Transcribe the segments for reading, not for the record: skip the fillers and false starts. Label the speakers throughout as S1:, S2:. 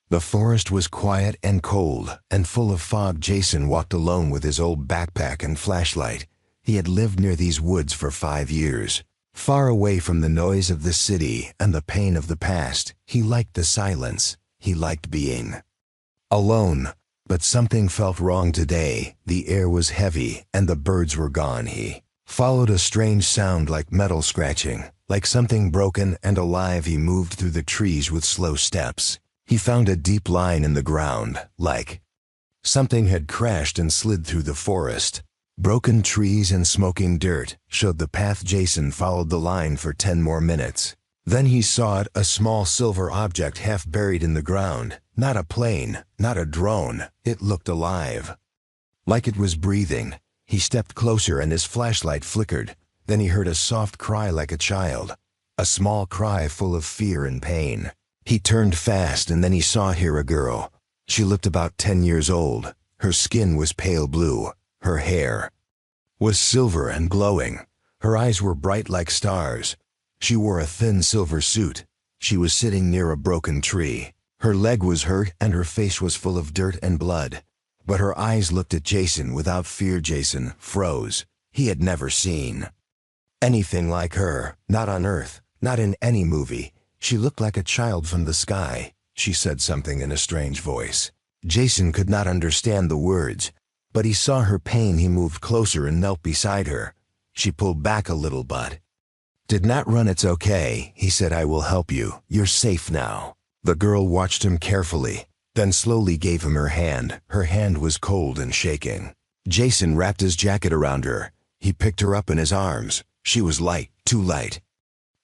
S1: The forest was quiet and cold and full of fog. Jason walked alone with his old backpack and flashlight. He had lived near these woods for 5 years. Far away from the noise of the city and the pain of the past, he liked the silence. He liked being alone. But something felt wrong today. The air was heavy and the birds were gone. He followed a strange sound like metal scratching, like something broken and alive. He moved through the trees with slow steps. He found a deep line in the ground, like something had crashed and slid through the forest. Broken trees and smoking dirt showed the path. Jason followed the line for 10 more minutes. Then he saw it, a small silver object half buried in the ground. Not a plane, not a drone. It looked alive, like it was breathing. He stepped closer and his flashlight flickered. Then he heard a soft cry like a child, a small cry full of fear and pain. He turned fast and then he saw here a girl. She looked about 10 years old. Her skin was pale blue. Her hair was silver and glowing. Her eyes were bright like stars. She wore a thin silver suit. She was sitting near a broken tree. Her leg was hurt and her face was full of dirt and blood. But her eyes looked at Jason without fear. Jason froze. He had never seen anything like her, not on Earth, not in any movie. She looked like a child from the sky. She said something in a strange voice. Jason could not understand the words, but he saw her pain. He moved closer and knelt beside her. She pulled back a little but did not run. "It's okay," he said. "I will help you. You're safe now." The girl watched him carefully, then slowly gave him her hand. Her hand was cold and shaking. Jason wrapped his jacket around her. He picked her up in his arms. She was light, too light,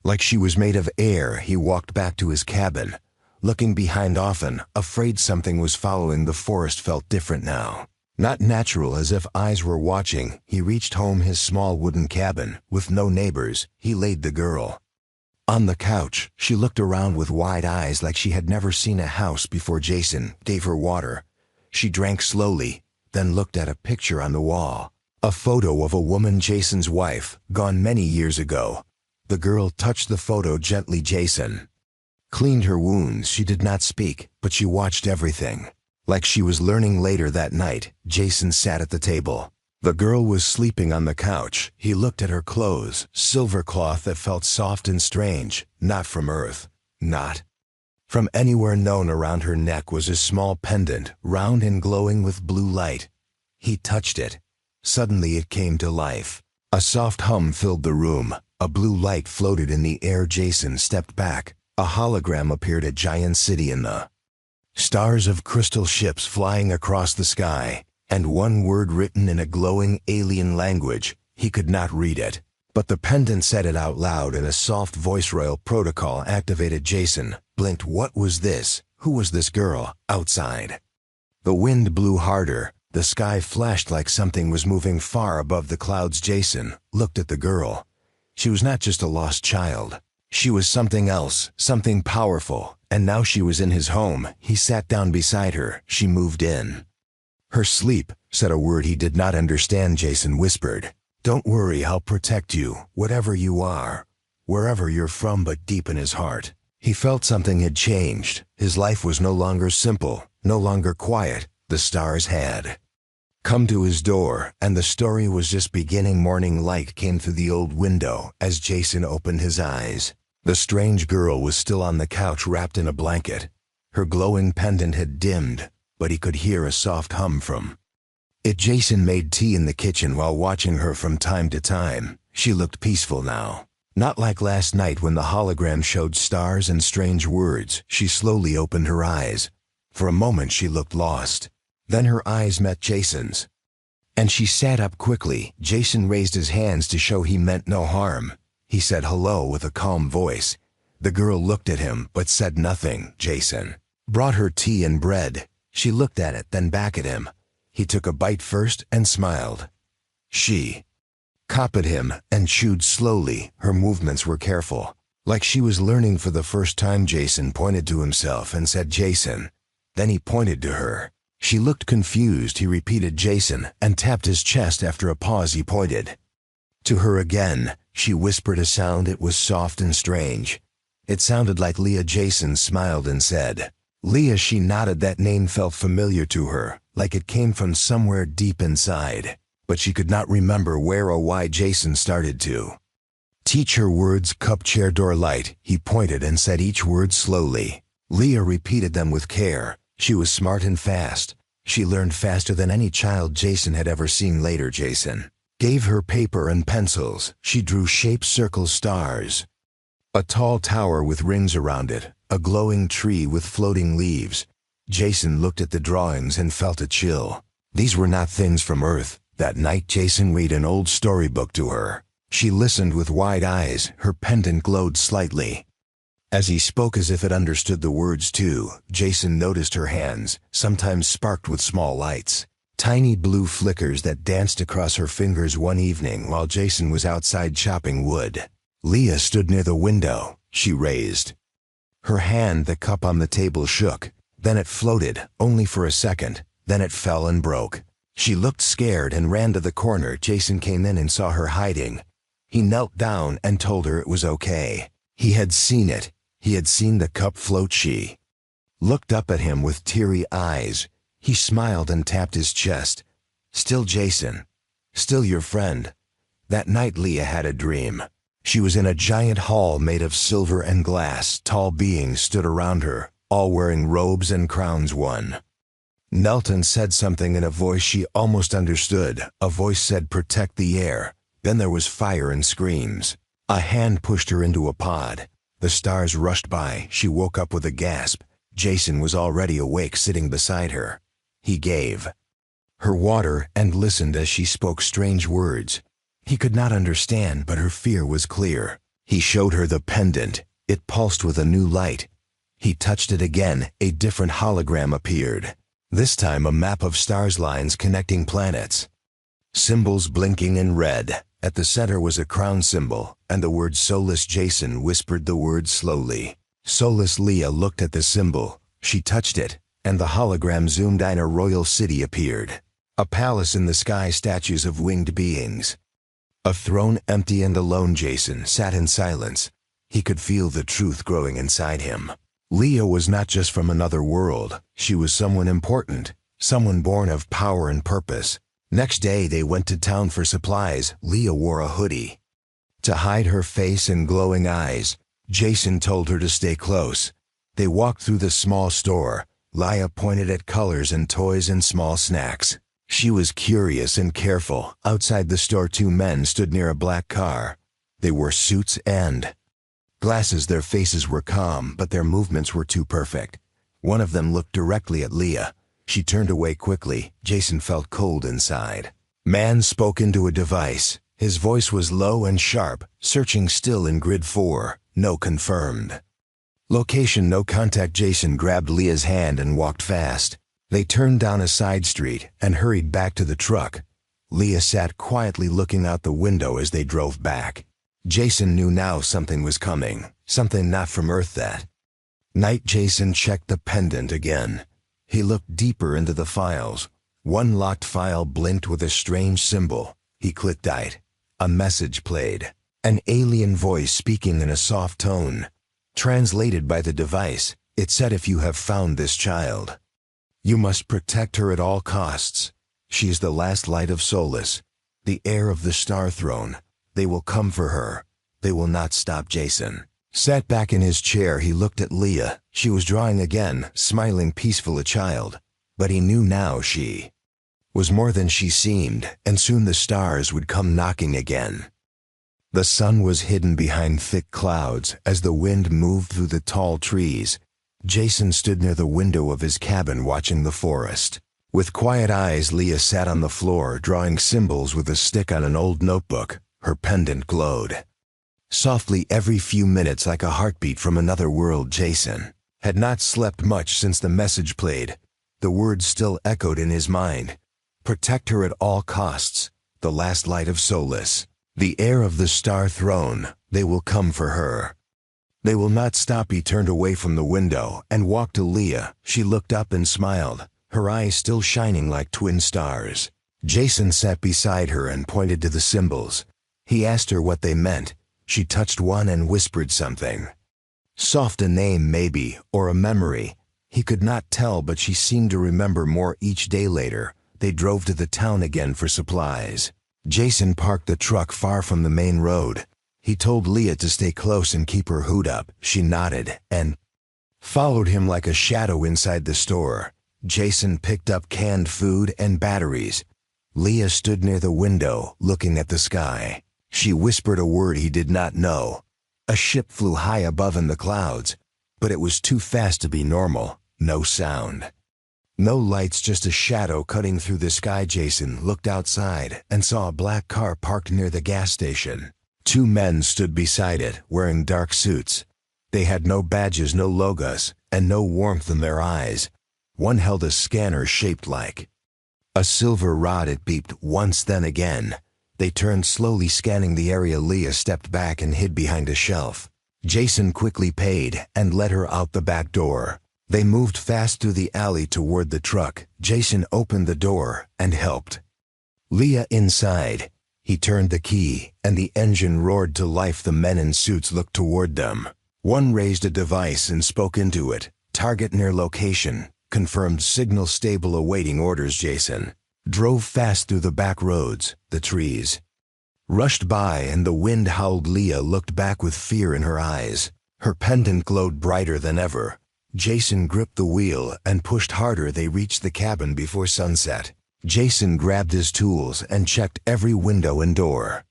S1: like she was made of air. He walked back to his cabin, looking behind often, afraid something was following. The forest felt different now, not natural, as if eyes were watching. He reached home, his small wooden cabin, with no neighbors. He laid the girl on the couch. She looked around with wide eyes like she had never seen a house before. Jason gave her water. She drank slowly, then looked at a picture on the wall. A photo of a woman, Jason's wife, gone many years ago. The girl touched the photo gently. Jason cleaned her wounds. She did not speak, but she watched everything, like she was learning. Later that night, Jason sat at the table. The girl was sleeping on the couch. He looked at her clothes, silver cloth that felt soft and strange, not from Earth, not from anywhere known. Around her neck was a small pendant, round and glowing with blue light. He touched it. Suddenly it came to life. A soft hum filled the room. A blue light floated in the air. Jason stepped back. A hologram appeared, a giant city in the stars of crystal ships flying across the sky, and one word written in a glowing alien language. He could not read it, but the pendant said it out loud in a soft voice. Royal protocol activated. Jason blinked. What was this? Who was this girl outside? The wind blew harder. The sky flashed like something was moving far above the clouds. Jason looked at the girl. She was not just a lost child. She was something else, something powerful, and now she was in his home. He sat down beside her. She moved in. Her sleep said a word he did not understand. Jason whispered, "Don't worry, I'll protect you, whatever you are, wherever you're from." But deep in his heart, he felt something had changed. His life was no longer simple, no longer quiet. The stars had come to his door, and the story was just beginning. Morning light came through the old window as Jason opened his eyes. The strange girl was still on the couch, wrapped in a blanket. Her glowing pendant had dimmed, but he could hear a soft hum from it. Jason made tea in the kitchen while watching her from time to time. She looked peaceful now, not like last night when the hologram showed stars and strange words. She slowly opened her eyes. For a moment she looked lost. Then her eyes met Jason's, and she sat up quickly. Jason raised his hands to show he meant no harm. He said hello with a calm voice. The girl looked at him but said nothing. Jason brought her tea and bread. She looked at it, then back at him. He took a bite first and smiled. She copied him and chewed slowly. Her movements were careful, like she was learning for the first time. Jason pointed to himself and said, "Jason." Then he pointed to her. She looked confused. He repeated, "Jason," and tapped his chest. After a pause, he pointed to her again. She whispered a sound. It was soft and strange. It sounded like Leah. Jason smiled and said, Leah, she nodded. That name felt familiar to her, like it came from somewhere deep inside. But she could not remember where or why. Jason started to teach her words. Cup, chair, door, light. He pointed and said each word slowly. Leah repeated them with care. She was smart and fast. She learned faster than any child Jason had ever seen. Later, Jason gave her paper and pencils. She drew shapes, circles, stars. A tall tower with rings around it, a glowing tree with floating leaves. Jason looked at the drawings and felt a chill. These were not things from Earth. That night, Jason read an old storybook to her. She listened with wide eyes. Her pendant glowed slightly as he spoke, as if it understood the words too. Jason noticed her hands, sometimes sparked with small lights. Tiny blue flickers that danced across her fingers. One evening, while Jason was outside chopping wood, Leah stood near the window. She raised her hand. The cup on the table shook. Then it floated, only for a second. Then it fell and broke. She looked scared and ran to the corner. Jason came in and saw her hiding. He knelt down and told her it was okay. He had seen it. He had seen the cup float. She looked up at him with teary eyes. He smiled and tapped his chest. Still, Jason. Still your friend. That night, Leah had a dream. She was in a giant hall made of silver and glass. Tall beings stood around her, all wearing robes and crowns. One knelt and said something in a voice she almost understood. A voice said, "Protect the air." Then there was fire and screams. A hand pushed her into a pod. The stars rushed by. She woke up with a gasp. Jason was already awake, sitting beside her. He gave her water and listened as she spoke strange words. He could not understand, but her fear was clear. He showed her the pendant. It pulsed with a new light. He touched it again. A different hologram appeared. This time a map of stars, lines connecting planets. Symbols blinking in red. At the center was a crown symbol, and the word Solus. Jason whispered the word slowly. Solus. Leah looked at the symbol. She touched it, and the hologram zoomed in. A royal city appeared. A palace in the sky, statues of winged beings. A throne empty and alone. Jason sat in silence. He could feel the truth growing inside him. Leah was not just from another world. She was someone important, someone born of power and purpose. Next day they went to town for supplies. Leah wore a hoodie to hide her face and glowing eyes. Jason told her to stay close. They walked through the small store. Leah pointed at colors and toys and small snacks. She was curious and careful. Outside the store, two men stood near a black car. They wore suits and glasses. Their faces were calm, but their movements were too perfect. One of them looked directly at Leah. She turned away quickly. Jason felt cold inside. Man spoke into a device. His voice was low and sharp, searching. Still in grid 4. No confirmed location, no contact. Jason grabbed Leah's hand and walked fast. They turned down a side street and hurried back to the truck. Leah sat quietly looking out the window as they drove back. Jason knew now something was coming, something not from Earth. That night, Jason checked the pendant again. He looked deeper into the files. One locked file blinked with a strange symbol. He clicked it. A message played. An alien voice speaking in a soft tone. Translated by the device, it said, "If you have found this child, you must protect her at all costs. She is the last light of Solus, the heir of the Star Throne. They will come for her. They will not stop." Jason sat back in his chair. He looked at Leah. She was drawing again, smiling, peaceful, a child. But he knew now she was more than she seemed, and soon the stars would come knocking again. The sun was hidden behind thick clouds as the wind moved through the tall trees. Jason stood near the window of his cabin watching the forest. With quiet eyes, Leah sat on the floor, drawing symbols with a stick on an old notebook. Her pendant glowed softly every few minutes, like a heartbeat from another world. Jason had not slept much since the message played. The words still echoed in his mind. Protect her at all costs. The last light of Solus, the heir of the Star Throne. They will come for her. They will not stop. He turned away from the window and walked to Leah. She looked up and smiled, her eyes still shining like twin stars. Jason sat beside her and pointed to the symbols. He asked her what they meant. She touched one and whispered something soft, a name maybe, or a memory. He could not tell, but she seemed to remember more each day later. They drove to the town again for supplies. Jason parked the truck far from the main road. He told Leah to stay close and keep her hood up. She nodded and followed him like a shadow inside the store. Jason picked up canned food and batteries. Leah stood near the window, looking at the sky. She whispered a word he did not know. A ship flew high above in the clouds, but it was too fast to be normal. No sound. No lights, just a shadow cutting through the sky. Jason looked outside and saw a black car parked near the gas station. 2 men stood beside it, wearing dark suits. They had no badges, no logos, and no warmth in their eyes. One held a scanner shaped like a silver rod. It beeped once, then again. They turned slowly, scanning the area. Leah stepped back and hid behind a shelf. Jason quickly paid and led her out the back door. They moved fast through the alley toward the truck. Jason opened the door and helped Leah inside. He turned the key, and the engine roared to life. The men in suits looked toward them. One raised a device and spoke into it. Target near location. Confirmed signal stable, awaiting orders. Jason drove fast through the back roads. The trees rushed by and the wind howled. Leah looked back with fear in her eyes. Her pendant glowed brighter than ever. Jason gripped the wheel and pushed harder. They reached the cabin before sunset. Jason grabbed his tools and checked every window and door.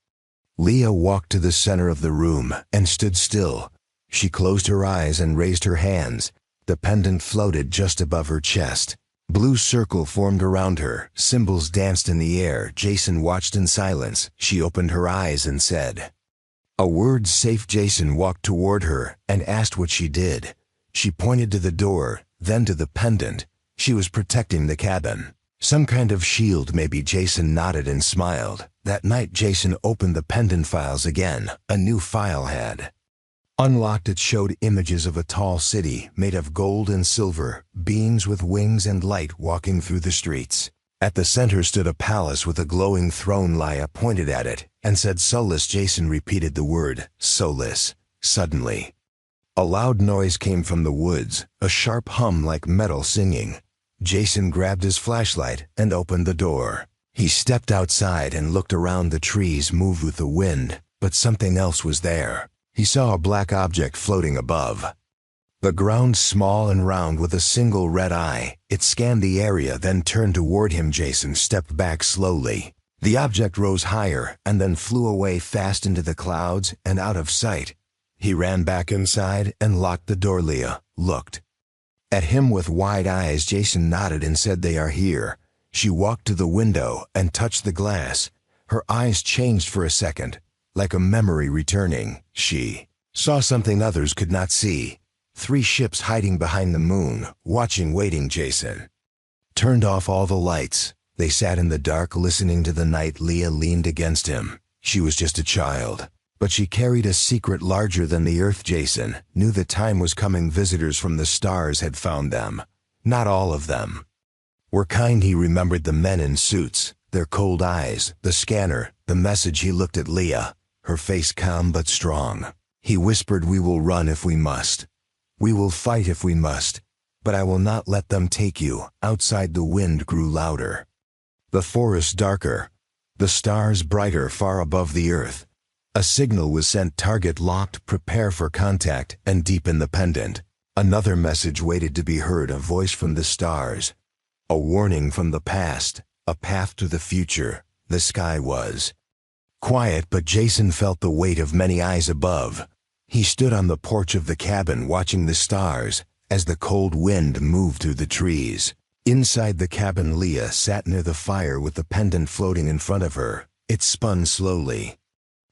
S1: Leah walked to the center of the room and stood still. She closed her eyes and raised her hands. The pendant floated just above her chest. Blue circle formed around her. Symbols danced in the air. Jason watched in silence. She opened her eyes and said a word, safe. Jason walked toward her and asked what she did. She pointed to the door, then to the pendant. She was protecting the cabin. Some kind of shield, maybe. Jason nodded and smiled. That night Jason opened the pendant files again. A new file had unlocked. It showed images of a tall city made of gold and silver, beings with wings and light walking through the streets. At the center stood a palace with a glowing throne. Leah pointed at it and said Solus. Jason repeated the word, Solus. Suddenly, a loud noise came from the woods, a sharp hum like metal singing. Jason grabbed his flashlight and opened the door. He stepped outside and looked around. The trees moved with the wind, but something else was there. He saw a black object floating above the ground, small and round with a single red eye. It scanned the area, then turned toward him. Jason stepped back slowly. The object rose higher and then flew away fast into the clouds and out of sight. He ran back inside and locked the door. Leah looked at him with wide eyes. Jason nodded and said, "They are here." She walked to the window and touched the glass. Her eyes changed for a second, like a memory returning. She saw something others could not see. 3 ships hiding behind the moon, watching, waiting. Jason turned off all the lights. They sat in the dark, listening to the night. Leah leaned against him. She was just a child, but she carried a secret larger than the earth. Jason knew the time was coming. Visitors from the stars had found them. Not all of them were kind. He remembered the men in suits, their cold eyes, the scanner, the message. He looked at Leah, her face calm but strong. He whispered, "We will run if we must. We will fight if we must, but I will not let them take you." Outside the wind grew louder, the forest darker, the stars brighter far above the earth. A signal was sent, target locked, prepare for contact, and deep in the pendant, another message waited to be heard, a voice from the stars, a warning from the past, a path to the future. The sky was quiet, but Jason felt the weight of many eyes above. He stood on the porch of the cabin watching the stars as the cold wind moved through the trees. Inside the cabin, Leah sat near the fire with the pendant floating in front of her. It spun slowly,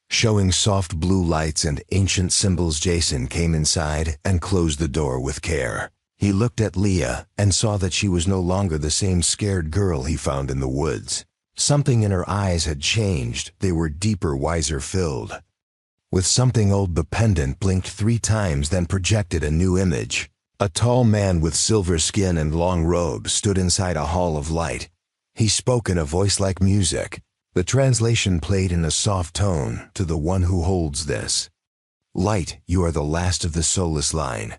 S1: showing soft blue lights and ancient symbols. Jason came inside and closed the door with care. He looked at Leah and saw that she was no longer the same scared girl he found in the woods. Something in her eyes had changed. They were deeper, wiser, filled with something old. The pendant blinked 3 times, then projected a new image. A tall man with silver skin and long robes stood inside a hall of light. He spoke in a voice like music. The translation played in a soft tone. "To the one who holds this light, you are the last of the Solus line.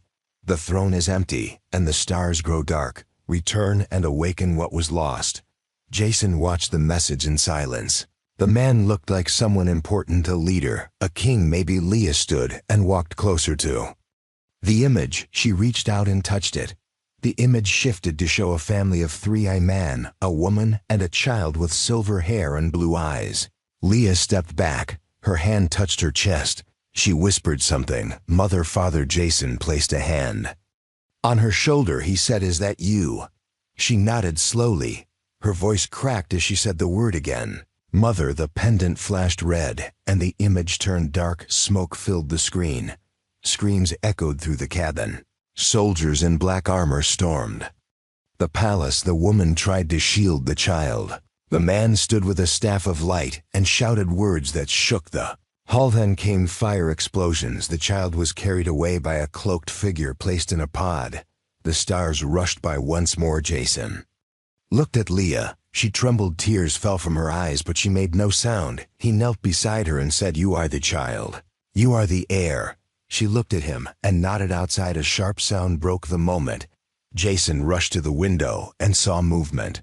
S1: The throne is empty, and the stars grow dark. Return and awaken what was lost. Jason watched the message in silence. The man looked like someone important, a leader, a king maybe. Leah stood and walked closer to the image. She reached out and touched it. The image shifted to show a family of three: a man, a woman, and a child with silver hair and blue eyes. Leah stepped back. Her hand touched her chest. She whispered something. Mother, father. Jason placed a hand on her shoulder. He said, "Is that you?" She nodded slowly. Her voice cracked as she said the word again. Mother. The pendant flashed red, and the image turned dark. Smoke filled the screen. Screams echoed through the cabin. Soldiers in black armor stormed the palace. The woman tried to shield the child. The man stood with a staff of light and shouted words that shook the hall. Then came fire explosions. The child was carried away by a cloaked figure placed in a pod. The stars rushed by once more. Jason looked at Leah. She trembled. Tears fell from her eyes, but she made no sound. He knelt beside her and said, "You are the child. You are the heir." She looked at him and nodded. Outside, a sharp sound broke the moment. Jason rushed to the window and saw movement.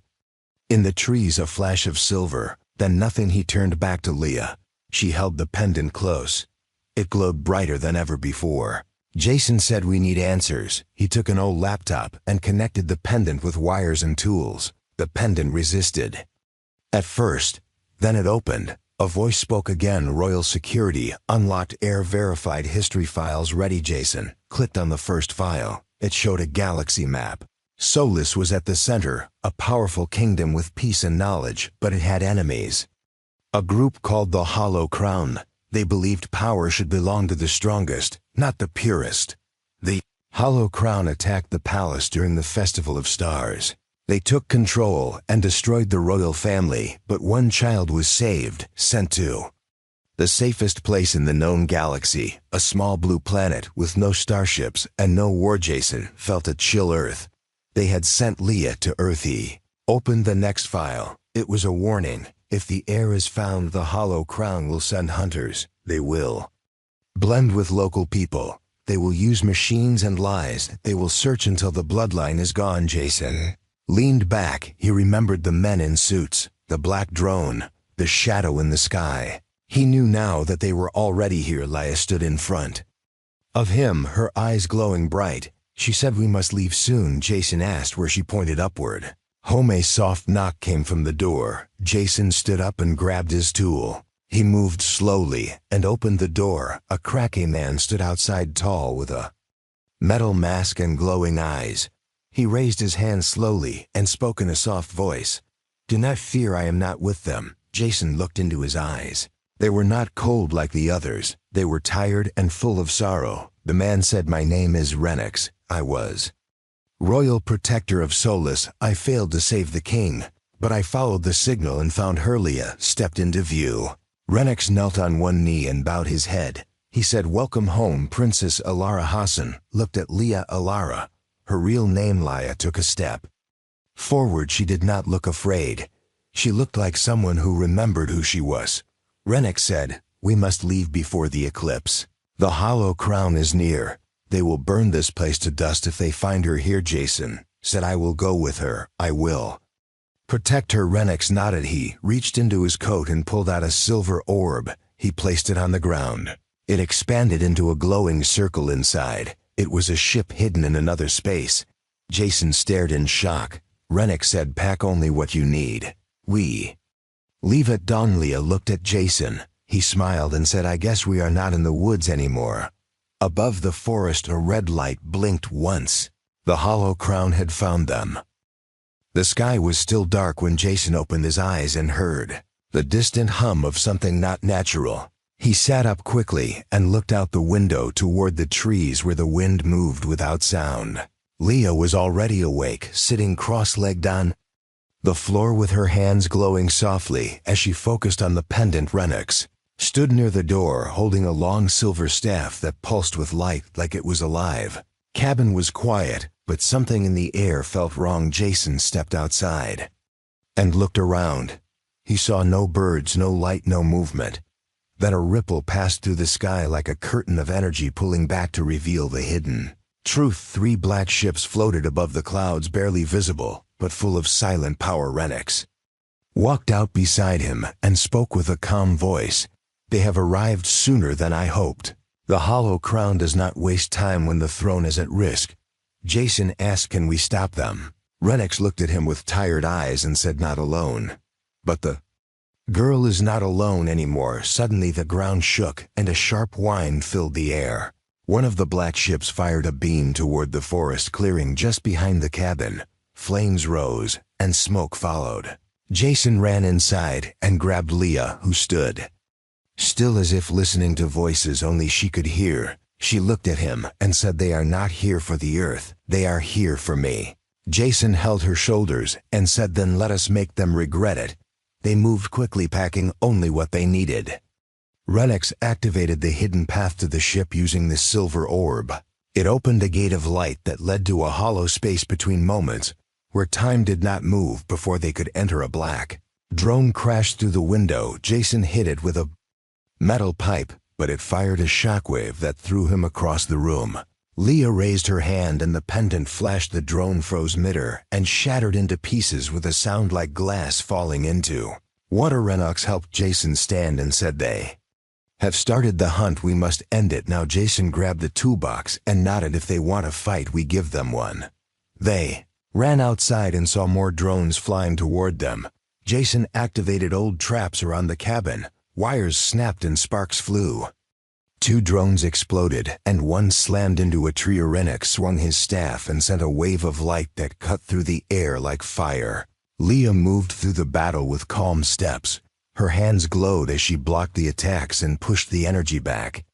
S1: In the trees, a flash of silver, then nothing. He turned back to Leah. She held the pendant close. It glowed brighter than ever before. Jason said, "We need answers." He took an old laptop and connected the pendant with wires and tools. The pendant resisted at first. Then it opened. A voice spoke again. "Royal security, unlocked, heir verified, history files ready." Jason clicked on the first file. It showed a galaxy map. Solus was at the center, a powerful kingdom with peace and knowledge, but it had enemies. A group called the Hollow Crown. They believed power should belong to the strongest, not the purest. The Hollow Crown attacked the palace during the Festival of Stars. They took control and destroyed the royal family, but one child was saved, sent to the safest place in the known galaxy, a small blue planet with no starships and no war. Jason felt a chill. Earth. They had sent Leah to Earth. He opened the next file. It was a warning. If the heir is found, the Hollow Crown will send hunters. They will blend with local people. They will use machines and lies. They will search until the bloodline is gone. Jason leaned back. He remembered the men in suits, the black drone, the shadow in the sky. He knew now that they were already here. Leia stood in front of him, her eyes glowing bright. She said, "We must leave soon." Jason asked where. She pointed upward. Home. A soft knock came from the door. Jason stood up and grabbed his tool. He moved slowly and opened the door. A cracky man stood outside, tall with a metal mask and glowing eyes. He raised his hand slowly and spoke in a soft voice. "Do not fear, I am not with them." Jason looked into his eyes. They were not cold like the others. They were tired and full of sorrow. The man said, "My name is Renix. I was royal protector of Solus. I failed to save the king, but I followed the signal and found her." Leah stepped into view. Renix knelt on one knee and bowed his head. He said, "Welcome home." Princess Alara Hassan looked at Leah. Alara, her real name. Leah took a step forward. She did not look afraid. She looked like someone who remembered who she was. Renix said, "We must leave before the eclipse. The Hollow Crown is near. They will burn this place to dust if they find her here." Jason said, "I will go with her. I will protect her." Renix nodded. He reached into his coat and pulled out a silver orb. He placed it on the ground. It expanded into a glowing circle inside. It was a ship hidden in another space. Jason stared in shock. Renix said, "Pack only what you need. We leave at dawn." Leah looked at Jason. He smiled and said, "I guess we are not in the woods anymore." Above the forest, a red light blinked once. The Hollow Crown had found them. The sky was still dark when Jason opened his eyes and heard the distant hum of something not natural. He sat up quickly and looked out the window toward the trees where the wind moved without sound. Leah was already awake, sitting cross-legged on the floor with her hands glowing softly as she focused on the pendant. Renix stood near the door holding a long silver staff that pulsed with light like it was alive. Cabin was quiet, but something in the air felt wrong. Jason stepped outside and looked around. He saw no birds, no light, no movement. Then a ripple passed through the sky like a curtain of energy pulling back to reveal the hidden Truth, 3 black ships floated above the clouds, barely visible, but full of silent power. Renix walked out beside him and spoke with a calm voice. They have arrived sooner than I hoped. The Hollow Crown does not waste time when the throne is at risk. Jason asked, can we stop them? Renix looked at him with tired eyes and said, not alone. But the girl is not alone anymore. Suddenly the ground shook and a sharp whine filled the air. One of the black ships fired a beam toward the forest clearing just behind the cabin. Flames rose and smoke followed. Jason ran inside and grabbed Leah, who stood still as if listening to voices only she could hear. She looked at him and said, they are not here for the earth, they are here for me. Jason held her shoulders and said, then let us make them regret it. They moved quickly, packing only what they needed. Renix activated the hidden path to the ship using the silver orb. It opened a gate of light that led to a hollow space between moments, where time did not move before they could enter. A black drone crashed through the window. Jason hit it with a metal pipe, but it fired a shockwave that threw him across the room. Leah raised her hand and the pendant flashed. The drone froze midair and shattered into pieces with a sound like glass falling into water. Renix helped Jason stand and said, they have started the hunt. We must end it now. Jason grabbed the toolbox and nodded. If they want to fight, we give them one. They ran outside and saw more drones flying toward them. Jason activated old traps around the cabin. Wires snapped and sparks flew. 2 drones exploded and one slammed into a tree. Renix swung his staff and sent a wave of light that cut through the air like fire. Leah moved through the battle with calm steps. Her hands glowed as she blocked the attacks and pushed the energy back.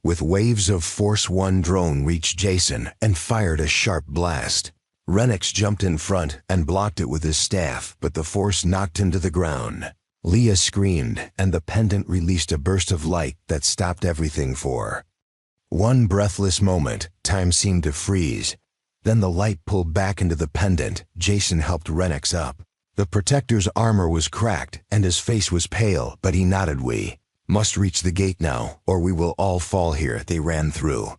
S1: With waves of force, one drone reached Jason and fired a sharp blast. Renix jumped in front and blocked it with his staff, but the force knocked him to the ground. Leah screamed, and the pendant released a burst of light that stopped everything for one breathless moment. Time seemed to freeze. Then the light pulled back into the pendant. Jason helped Renix up. The protector's armor was cracked, and his face was pale, but he nodded. We must reach the gate now, or we will all fall here. They ran through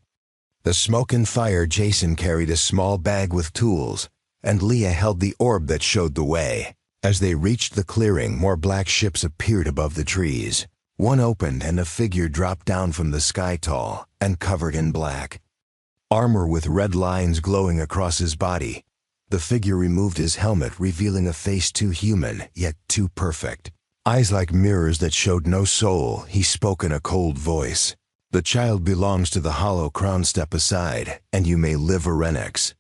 S1: the smoke and fire. Jason carried a small bag with tools, and Leah held the orb that showed the way. As they reached the clearing, more black ships appeared above the trees. One opened and a figure dropped down from the sky, tall and covered in black armor with red lines glowing across his body. The figure removed his helmet, revealing a face too human, yet too perfect. Eyes like mirrors that showed no soul. He spoke in a cold voice. The child belongs to the Hollow Crown. Step aside, and you may live. Renix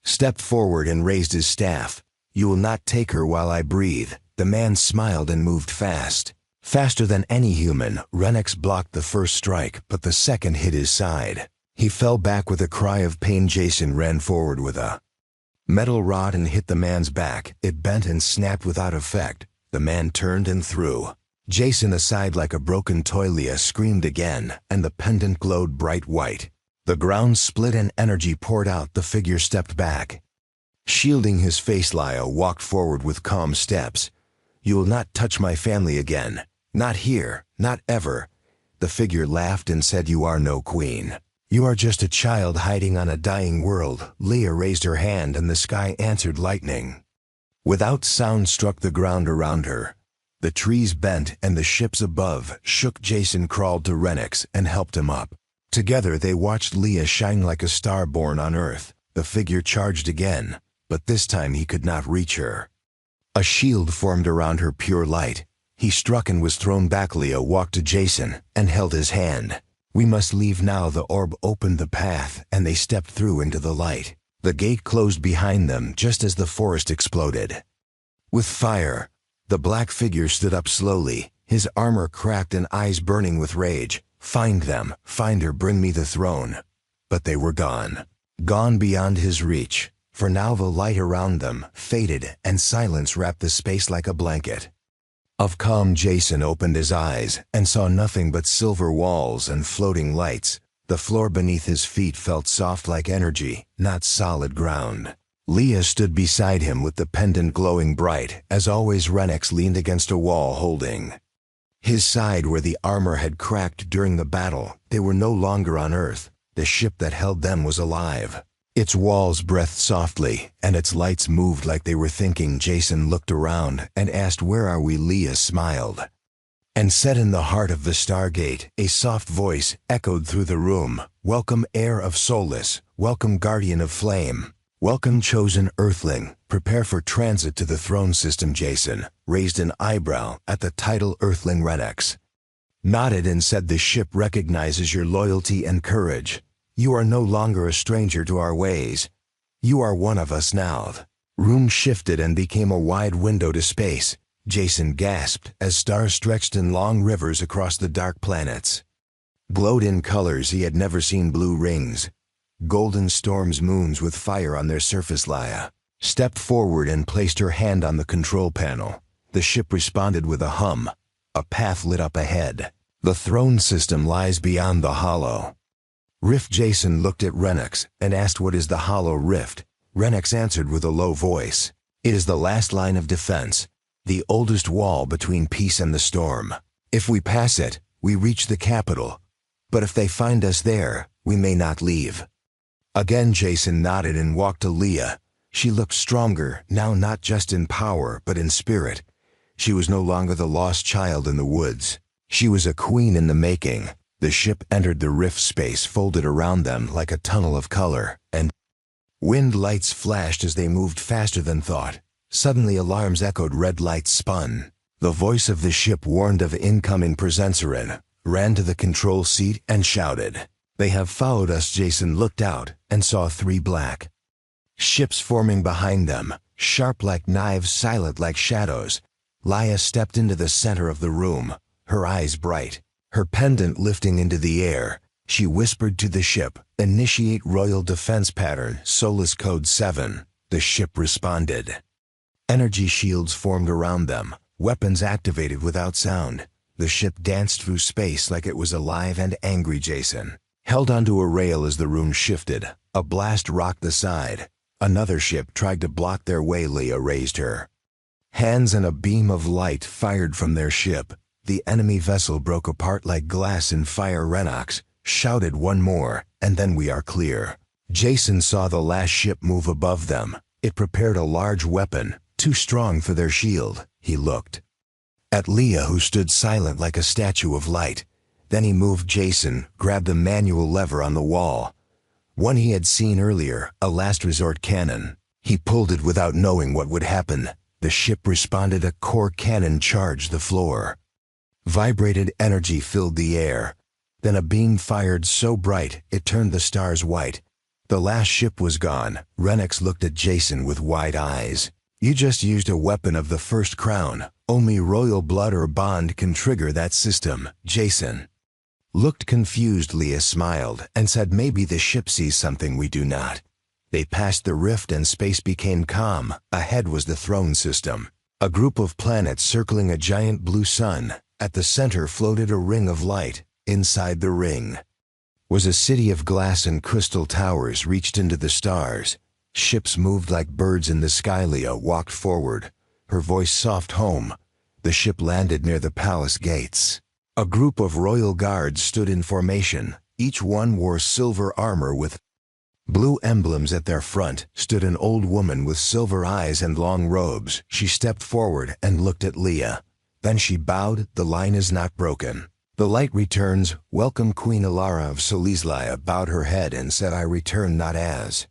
S1: stepped forward and raised his staff. You will not take her while I breathe. The man smiled and moved fast. Faster than any human. Renix blocked the first strike, but the second hit his side. He fell back with a cry of pain. Jason ran forward with a metal rod and hit the man's back. It bent and snapped without effect. The man turned and threw Jason aside like a broken toy. Leah screamed again, and the pendant glowed bright white. The ground split and energy poured out. The figure stepped back, shielding his face. Leah walked forward with calm steps. You will not touch my family again. Not here, not ever. The figure laughed and said, you are no queen. You are just a child hiding on a dying world. Leah raised her hand and the sky answered. Lightning without sound struck the ground around her. The trees bent and the ships above shook. Jason crawled to Renix and helped him up. Together they watched Leah shine like a star born on Earth. The figure charged again, but this time he could not reach her. A shield formed around her pure light. He struck and was thrown back. Leah walked to Jason and held his hand. We must leave now. The orb opened the path and they stepped through into the light. The gate closed behind them just as the forest exploded with fire. The black figure stood up slowly, his armor cracked and eyes burning with rage. Find them, find her, bring me the throne. But they were gone. Gone beyond his reach. For now the light around them faded and silence wrapped the space like a blanket of calm. Jason opened his eyes and saw nothing but silver walls and floating lights. The floor beneath his feet felt soft like energy, not solid ground. Leah stood beside him with the pendant glowing bright. As always, Renix leaned against a wall holding his side where the armor had cracked during the battle. They were no longer on Earth. The ship that held them was alive. Its walls breathed softly, and its lights moved like they were thinking. Jason looked around and asked, "Where are we?" Leah smiled and said, "In the heart of the Stargate." A soft voice echoed through the room. "Welcome, heir of Solus. Welcome, guardian of flame. Welcome, chosen earthling. Prepare for transit to the throne system." Jason raised an eyebrow at the title. Earthling Renex nodded and said, "The ship recognizes your loyalty and courage. You are no longer a stranger to our ways. You are one of us now." The room shifted and became a wide window to space. Jason gasped as stars stretched in long rivers across the dark planets. Glowed in colors he had never seen: blue rings, golden storms, moons with fire on their surface. Leia stepped forward and placed her hand on the control panel. The ship responded with a hum. A path lit up ahead. "The throne system lies beyond the hollow rift." Jason looked at Renex and asked, "What is the hollow rift?" Renex answered with a low voice, "It is the last line of defense, the oldest wall between peace and the storm. If we pass it, we reach the capital. But if they find us there, we may not leave." Again Jason nodded and walked to Leah. She looked stronger, now not just in power but in spirit. She was no longer the lost child in the woods. She was a queen in the making. The ship entered the rift. Space folded around them like a tunnel of color, and wind lights flashed as they moved faster than thought. Suddenly alarms echoed, red lights spun. The voice of the ship warned of incoming. Presencerin ran to the control seat and shouted, "They have followed us." Jason looked out and saw 3 black ships forming behind them, sharp like knives, silent like shadows. Leia stepped into the center of the room, her eyes bright, her pendant lifting into the air. She whispered to the ship, "Initiate Royal Defense Pattern, Solus Code 7. The ship responded. Energy shields formed around them, weapons activated without sound. The ship danced through space like it was alive and angry. Jason held onto a rail as the room shifted. A blast rocked the side. Another ship tried to block their way. Leah raised her hands and a beam of light fired from their ship. The enemy vessel broke apart like glass in fire. Renex shouted, "One more, and then we are clear." Jason saw the last ship move above them. It prepared a large weapon, too strong for their shield. He looked at Leah, who stood silent like a statue of light. Then he moved. Jason grabbed a manual lever on the wall, one he had seen earlier, a last resort cannon. He pulled it without knowing what would happen. The ship responded. A core cannon charged the floor. Vibrated energy filled the air. Then a beam fired so bright it turned the stars white. The last ship was gone. Renex looked at Jason with wide eyes. "You just used a weapon of the first crown. Only royal blood or bond can trigger that system." Jason looked confused. Leah smiled and said, "Maybe the ship sees something we do not." They passed the rift and space became calm. Ahead was the throne system, a group of planets circling a giant blue sun. At the center floated a ring of light. Inside the ring was a city of glass and crystal towers reached into the stars. Ships moved like birds in the sky. Leah walked forward, her voice soft. "Home." The ship landed near the palace gates. A group of royal guards stood in formation. Each one wore silver armor with blue emblems. At their front stood an old woman with silver eyes and long robes. She stepped forward and looked at Leah. Then she bowed. "The line is not broken. The light returns. Welcome, Queen Alara of Solis." Leia bowed her head and said, "I return not as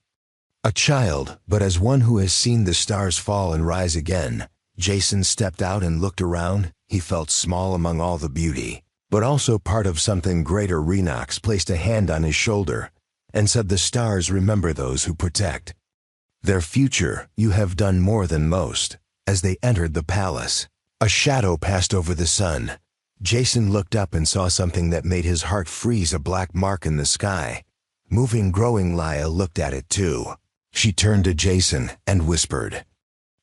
S1: a child, but as one who has seen the stars fall and rise again." Jason stepped out and looked around. He felt small among all the beauty, but also part of something greater. Renex placed a hand on his shoulder and said, "The stars remember those who protect their future. You have done more than most." As they entered the palace, a shadow passed over the sun. Jason looked up and saw something that made his heart freeze, a black mark in the sky. Moving, growing. Leia looked at it too. She turned to Jason and whispered,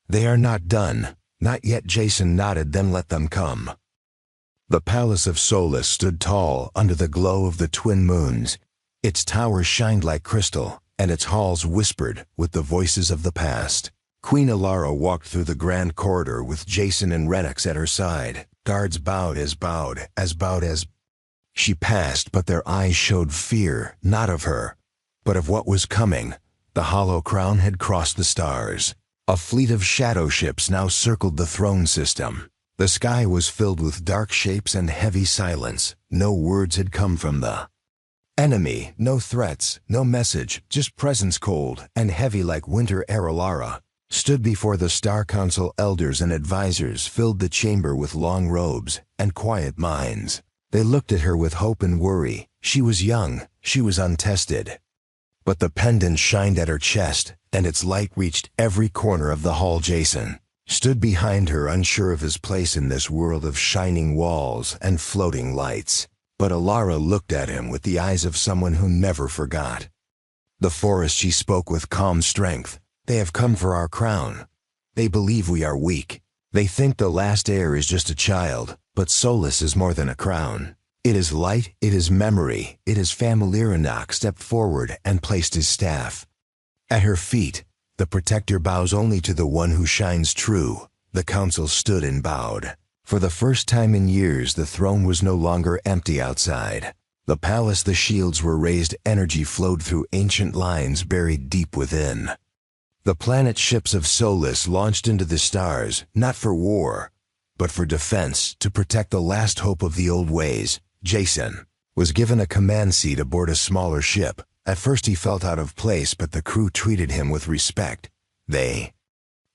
S1: "They are not done." "Not yet." Jason nodded. "Then let them come." The Palace of Solus stood tall under the glow of the twin moons. Its towers shined like crystal, and its halls whispered with the voices of the past. Queen Alara walked through the grand corridor with Jason and Renex at her side. Guards bowed as She passed, but their eyes showed fear, not of her, but of what was coming. The hollow crown had crossed the stars. A fleet of shadow ships now circled the throne system. The sky was filled with dark shapes and heavy silence. No words had come from the enemy, no threats, no message, just presence cold and heavy like winter air. Alara stood before the Star Council. Elders and advisors filled the chamber with long robes and quiet minds. They looked at her with hope and worry. She was young, she was untested. But the pendant shined at her chest, and its light reached every corner of the hall. Jason stood behind her, unsure of his place in this world of shining walls and floating lights. But Alara looked at him with the eyes of someone who never forgot. The forest, she spoke with calm strength. They have come for our crown. They believe we are weak. They think the last heir is just a child, but Solus is more than a crown. It is light, it is memory, it is family. Enoch stepped forward and placed his staff at her feet. The protector bows only to the one who shines true. The council stood and bowed. For the first time in years, the throne was no longer empty outside. The palace, the shields were raised, energy flowed through ancient lines buried deep within. The planet ships of Solus launched into the stars, not for war, but for defense, to protect the last hope of the old ways. Jason was given a command seat aboard a smaller ship. At first he felt out of place, but the crew treated him with respect. They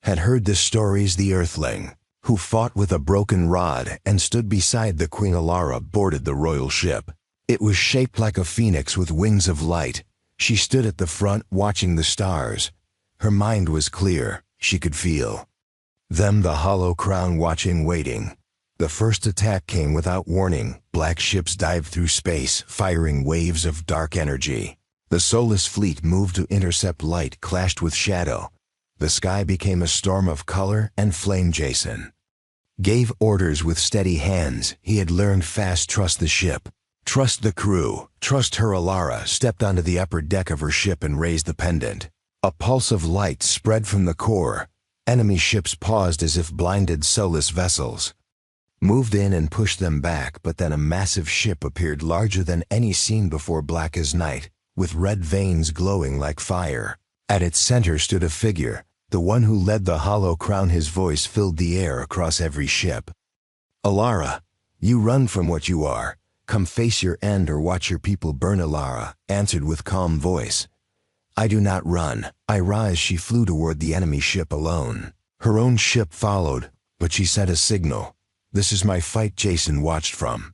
S1: had heard the stories. The Earthling who fought with a broken rod and stood beside the Queen. Alara boarded the royal ship. It was shaped like a phoenix with wings of light. She stood at the front, watching the stars. Her mind was clear. She could feel them, the hollow crown, watching, waiting. The first attack came without warning. Black ships dived through space, firing waves of dark energy. The Solus fleet moved to intercept. Light clashed with shadow. The sky became a storm of color and flame. Jason gave orders with steady hands. He had learned fast. Trust the ship. Trust the crew. Trust her. Alara stepped onto the upper deck of her ship and raised the pendant. A pulse of light spread from the core. Enemy ships paused as if blinded. Solus vessels moved in and pushed them back, but then a massive ship appeared, larger than any seen before, black as night, with red veins glowing like fire. At its center stood a figure, the one who led the hollow crown. His voice filled the air across every ship. Alara, you run from what you are. Come face your end or watch your people burn. Alara answered with calm voice. I do not run, I rise. She flew toward the enemy ship alone. Her own ship followed, but she sent a signal. This is my fight. Jason watched from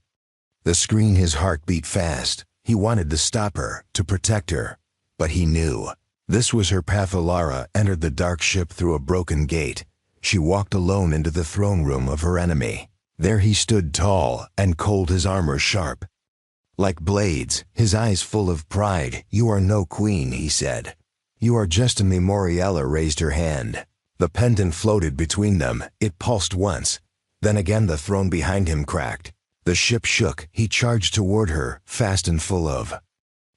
S1: the screen. His heart beat fast. He wanted to stop her, to protect her, but he knew this was her path. Alara entered the dark ship through a broken gate. She walked alone into the throne room of her enemy. There he stood, tall and cold, his armor sharp like blades, his eyes full of pride. You are no queen, he said. You are just a Memoriella raised her hand. The pendant floated between them. It pulsed once. Then again the throne behind him cracked. The ship shook. He charged toward her, fast and full of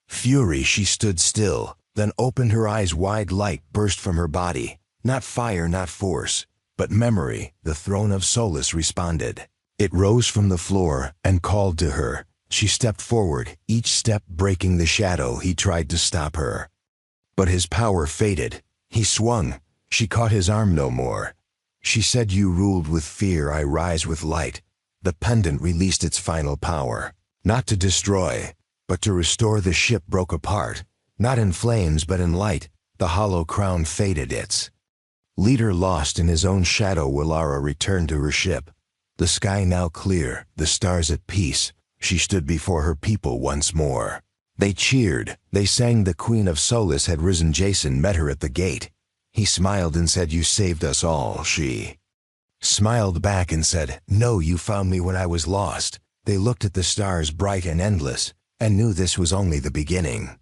S1: fury. She stood still, then opened her eyes wide. Light burst from her body. Not fire, not force, but memory. The throne of Solus responded. It rose from the floor and called to her. She stepped forward, each step breaking the shadow. He tried to stop her, but his power faded. He swung. She caught his arm no more. She said, you ruled with fear, I rise with light. The pendant released its final power, not to destroy, but to restore. The ship broke apart, not in flames but in light. The hollow crown faded, its leader lost in his own shadow. Alara returned to her ship. The sky now clear, the stars at peace. She stood before her people once more. They cheered, they sang. The Queen of Solus had risen. Jason met her at the gate. He smiled and said, you saved us all. She smiled back and said, no, you found me when I was lost. They looked at the stars, bright and endless, and knew this was only the beginning.